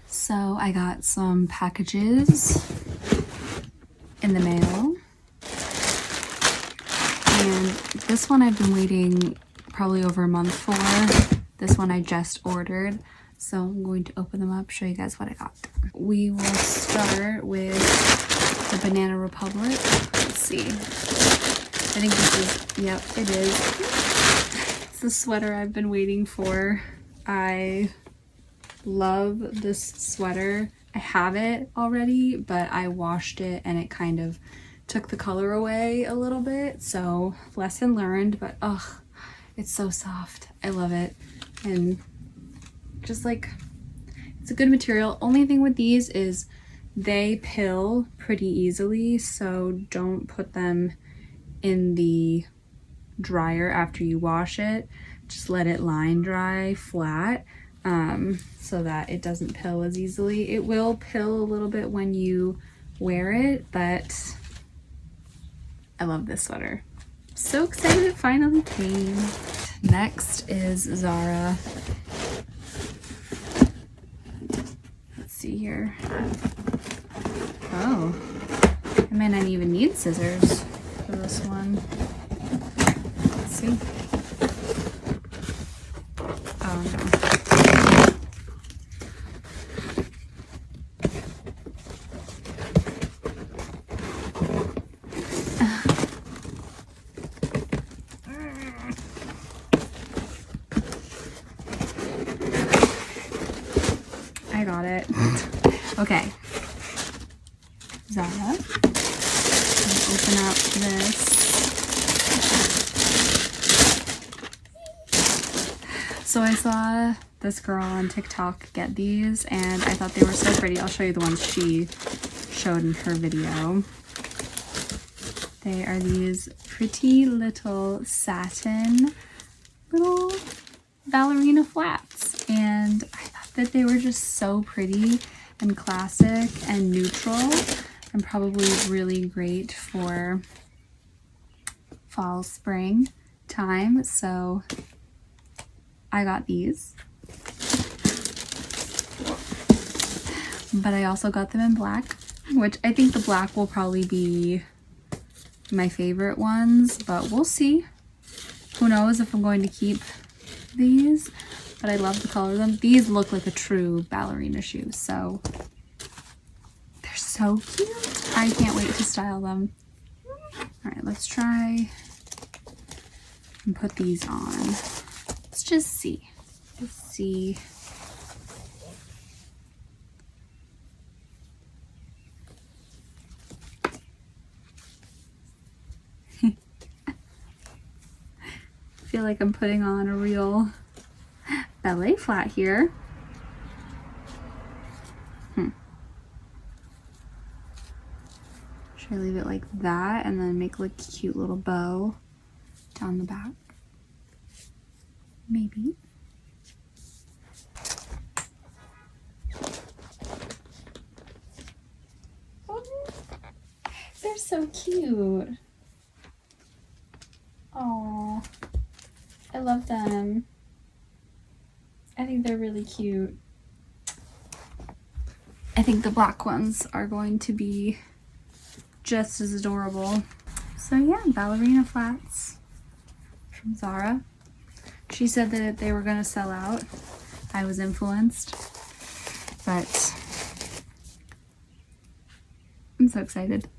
So I got some packages in the mail. And this one I've been waiting probably over a month for. This one I just ordered. So I'm going to open them up, show you guys what I got. We will start with the Banana Republic. Let's see. I think this is, yep, it is. It's the sweater I've been waiting for. I love this sweater. I have it already, but I washed it and it kind of took the color away a little bit. So lesson learned, but ugh, it's so soft. I love it. And just like, it's a good material. Only thing with these is they pill pretty easily, so don't put them in the dryer after you wash it. Just let it line dry flat so that it doesn't pill as easily. It will pill a little bit when you wear it, but I love this sweater. So excited it finally came. Next is Zara. Let's see here. Oh, I might not even need scissors for this one. Let's see. Oh no. I got it. Okay. Zara. Open up this. So I saw this girl on TikTok get these and I thought they were so pretty. I'll show you the ones she showed in her video. They are these pretty little satin little ballerina flats, and I thought that they were just so pretty and classic and neutral and probably really great for fall, spring time. So I got these, but I also got them in black, which I think the black will probably be my favorite ones, but we'll see. Who knows if I'm going to keep these, but I love the color of them. These look like a true ballerina shoe, so they're so cute. I can't wait to style them. All right, let's try and put these on. Let's just see. Let's see. I feel like I'm putting on a real ballet flat here. Should I leave it like that and then make like a cute little bow down the back? Maybe. They're so cute. Oh, I love them. I think they're really cute. I think the black ones are going to be just as adorable. So yeah, ballerina flats from Zara. She said that they were gonna sell out. I was influenced, but I'm so excited.